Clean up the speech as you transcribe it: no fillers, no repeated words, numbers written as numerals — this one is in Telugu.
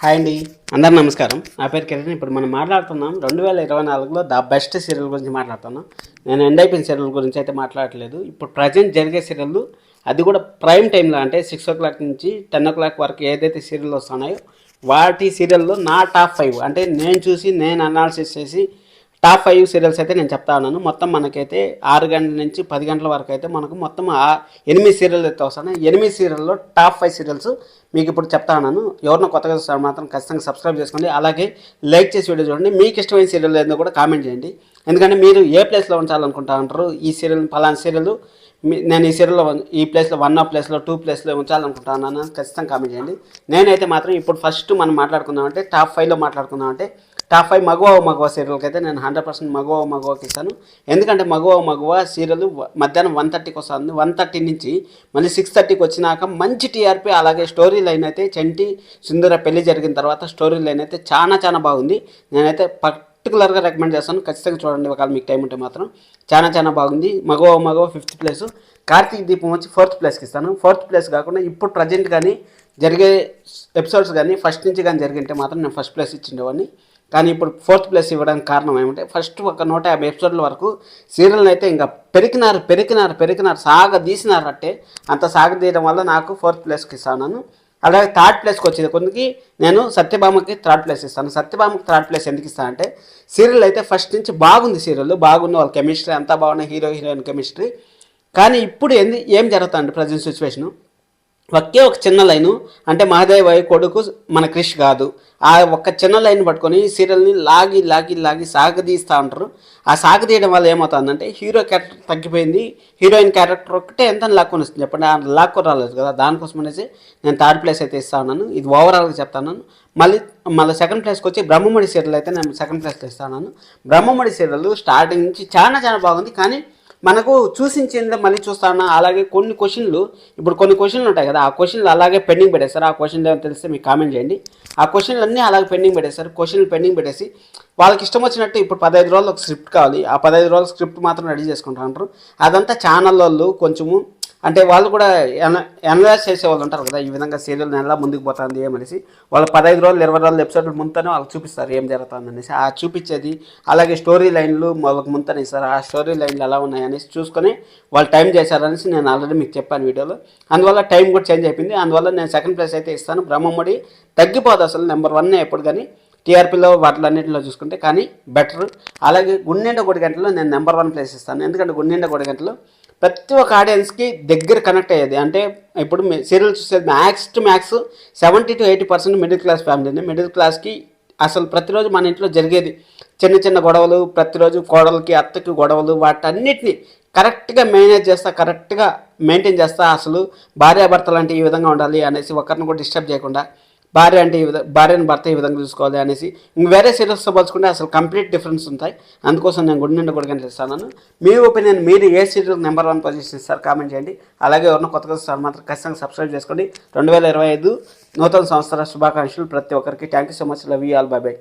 హాయ్ అండి, అందరు నమస్కారం. నా పేరు కిరణ్. ఇప్పుడు మనం మాట్లాడుతున్నాం 2024లో ద బెస్ట్ సీరియల్ గురించి మాట్లాడుతున్నాం. నేను ఎండ్ అయిపోయిన సీరియల్ గురించి అయితే మాట్లాడట్లేదు. ఇప్పుడు ప్రజెంట్ జరిగే సీరియల్, అది కూడా ప్రైమ్ టైంలో, అంటే 6 o'clock నుంచి 10 o'clock వరకు ఏదైతే సీరియల్ వస్తున్నాయో వాటి సీరియల్లో నా టాప్ 5, అంటే నేను చూసి నేను అనాలిసిస్ చేసి టాప్ 5 సీరియల్స్ అయితే నేను చెప్తా ఉన్నాను. మొత్తం మనకైతే 6 గంటల నుంచి 10 గంటల వరకు అయితే మనకు మొత్తం 8 సీరియల్ అయితే వస్తున్నాయి. 8 సీరియల్లో టాప్ 5 సీరియల్స్ మీకు ఇప్పుడు చెప్తా ఉన్నాను. ఎవరినో కొత్తగా చూస్తారు మాత్రం ఖచ్చితంగా సబ్స్క్రైబ్ చేసుకోండి. అలాగే లైక్ చేసి వీడియో చూడండి. మీకు ఇష్టమైన సీరియల్ ఏందో కూడా కామెంట్ చేయండి. ఎందుకంటే మీరు ఏ ప్లేస్లో ఉంచాలనుకుంటా ఉంటారు, ఈ సీరియల్ పలానా సీరియల్ నేను ఈ సీరియల్లో ఈ ప్లేస్లో 1 ప్లేస్లో 2 ప్లేస్లో ఉంచాలనుకుంటున్నాను ఖచ్చితంగా కామెంట్ చేయండి. నేనైతే మాత్రం ఇప్పుడు ఫస్ట్ మనం మాట్లాడుకుందామంటే టాప్ 5లో మాట్లాడుకుందామంటే టాప్ 5 మగవ సీరియల్కి అయితే నేను 100% మగవకి ఇస్తాను. ఎందుకంటే మగవ సీరియల్ మధ్యాహ్నం 1:30కి వస్తుంది. 1:30 నుంచి మళ్ళీ 6:30కి వచ్చినాక మంచి టీఆర్పీ, అలాగే స్టోరీ లైన్ అయితే చంటి సుందర పెళ్లి జరిగిన తర్వాత స్టోరీ లైన్ అయితే చాలా బాగుంది. నేనైతే పర్టికులర్గా రికమెండ్ చేస్తాను, ఖచ్చితంగా చూడండి ఒకవేళ మీకు టైం ఉంటే మాత్రం. చాలా బాగుంది. మగవ 5th ప్లేస్, కార్తీక్ దీపం వచ్చి 4th ప్లేస్కి ఇస్తాను. 4th ప్లేస్ కాకుండా ఇప్పుడు ప్రజెంట్ కానీ జరిగే ఎపిసోడ్స్ కానీ ఫస్ట్ నుంచి కానీ జరిగింటే మాత్రం నేను ఫస్ట్ ప్లేస్ ఇచ్చిండేవాడిని. కానీ ఇప్పుడు 4th ప్లేస్ ఇవ్వడానికి కారణం ఏమంటే ఫస్ట్ ఒక 150 ఎపిసోడ్ల వరకు సీరియల్ని అయితే ఇంకా పెరికినారు సాగదీసినారు. అంటే అంత సాగదీయడం వల్ల నాకు 4th ప్లేస్కి ఇస్తాను. అలాగే 3rd ప్లేస్కి వచ్చేది కొందికి నేను సత్యభామకి 3rd ప్లేస్ ఇస్తాను. సత్యభామకి 3rd ప్లేస్ ఎందుకు ఇస్తాను అంటే సీరియల్ అయితే ఫస్ట్ నుంచి బాగుంది. సీరియల్ బాగుంది, వాళ్ళ కెమిస్ట్రీ అంతా బాగున్నాయి, హీరోయిన్ కెమిస్ట్రీ. కానీ ఇప్పుడు ఏం జరుగుతుంది ప్రజెంట్ సిచ్యువేషను, ఒకే ఒక చిన్న లైను, అంటే మహాదేవ్ కొడుకు మన క్రిష్ కాదు, ఆ ఒక్క చిన్న లైన్ పట్టుకొని సీరియల్ని లాగి సాగదీస్తూ ఉంటారు. ఆ సాగదీయడం వల్ల ఏమవుతుందంటే హీరో క్యారెక్టర్ తగ్గిపోయింది, హీరోయిన్ క్యారెక్టర్ ఒక్కటే ఎంత లాక్కొని వస్తుంది చెప్పండి. లాక్కొని రాలేదు కదా, దానికోసం అనేసి నేను 3rd ప్లేస్ అయితే ఇస్తా ఉన్నాను. ఇది ఓవరాల్గా చెప్తాను. మళ్ళీ 2nd ప్లేస్కి వచ్చి బ్రహ్మముడి సీరియల్ అయితే నేను 2nd ప్లేస్లో ఇస్తాను. బ్రహ్మముడి సీరియల్ స్టార్టింగ్ నుంచి చాలా బాగుంది. కానీ మనకు చూసించిందే మళ్ళీ చూస్తాను. అలాగే కొన్ని క్వశ్చన్లు ఉంటాయి కదా, ఆ క్వశ్చన్లు అలాగే పెండింగ్ పెట్టేస్తారు. ఆ క్వశ్చన్లు ఏమో తెలిస్తే మీకు కామెంట్ చేయండి. ఆ క్వశ్చన్లు అన్నీ అలాగే పెండింగ్ పెట్టేస్తారు. క్వశ్చన్లు పెండింగ్ పెట్టేసి వాళ్ళకి ఇష్టం వచ్చినట్టు ఇప్పుడు 15 రోజులు ఒక స్క్రిప్ట్ కావాలి, ఆ 15 రోజుల స్క్రిప్ట్ మాత్రం రెడీ చేసుకుంటారు. అదంతా ఛానల్ వాళ్ళు కొంచెము, అంటే వాళ్ళు కూడా అనలైజ్ చేసే వాళ్ళు ఉంటారు కదా, ఈ విధంగా సీరియల్ ఎలా ముందుకు పోతుంది ఏమనేసి వాళ్ళు 15 రోజులు 20 రోజులు ఎపిసోడ్లు ముందునే వాళ్ళకి చూపిస్తారు ఏం జరుగుతుంది అనేసి. ఆ చూపించేది అలాగే స్టోరీ లైన్లు వాళ్ళకి ముందునే ఇస్తారు. ఆ స్టోరీ లైన్లు ఎలా ఉన్నాయి అనేసి చూసుకొని వాళ్ళు టైం చేశారనేసి నేను ఆల్రెడీ మీకు చెప్పాను వీడియోలో. అందువల్ల టైం కూడా చేంజ్ అయిపోయింది. అందువల్ల నేను 2nd ప్లేస్ అయితే ఇస్తాను. బ్రహ్మముడి తగ్గిపోదు అసలు, నెంబర్ 1 ఎప్పుడు కానీ టీఆర్పీలో వాటిలన్నింటిలో చూసుకుంటే, కానీ బెటర్. అలాగే గుండెండ 1 గంటలో నేను నెంబర్ 1 ప్లేస్ ఇస్తాను. ఎందుకంటే గుండెండ 1 గంటలో ప్రతి ఒక్క ఆడియన్స్కి దగ్గర కనెక్ట్ అయ్యేది. అంటే ఇప్పుడు సీరియల్ చూసేది మ్యాక్స్ 70 to 80% మిడిల్ క్లాస్ ఫ్యామిలీని. మిడిల్ క్లాస్కి అసలు ప్రతిరోజు మన ఇంట్లో జరిగేది చిన్న గొడవలు, ప్రతిరోజు కోడలకి అత్తకి గొడవలు, వాటన్నిటిని కరెక్ట్గా కరెక్ట్గా మెయింటైన్ చేస్తా అసలు భార్యాభర్తలు అంటే ఈ విధంగా ఉండాలి అనేసి, ఒకరిని కూడా డిస్టర్బ్ చేయకుండా భార్యను భర్త ఈ విధంగా చూసుకోవాలి అనేసి, ఇంక వేరే సీరియల్స్తో పోల్చుకుంటే అసలు కంప్లీట్ డిఫరెన్స్ ఉంటాయి. అందుకోసం నేను గుండె కొడుకుని ఇస్తాను. మీ ఒపీనియన్, మీరు ఏ సీరియల్ నెంబర్ 1 పొజిషన్ ఇస్తారు కామెంట్ చేయండి. అలాగే ఎవరినో కొత్తగా సార్ మాత్రం ఖచ్చితంగా సబ్స్క్రైబ్ చేసుకోండి. 2025 నూతన సంవత్సర శుభాకాంక్షలు ప్రతి ఒక్కరికి. Thank you so much. Love you all. By by.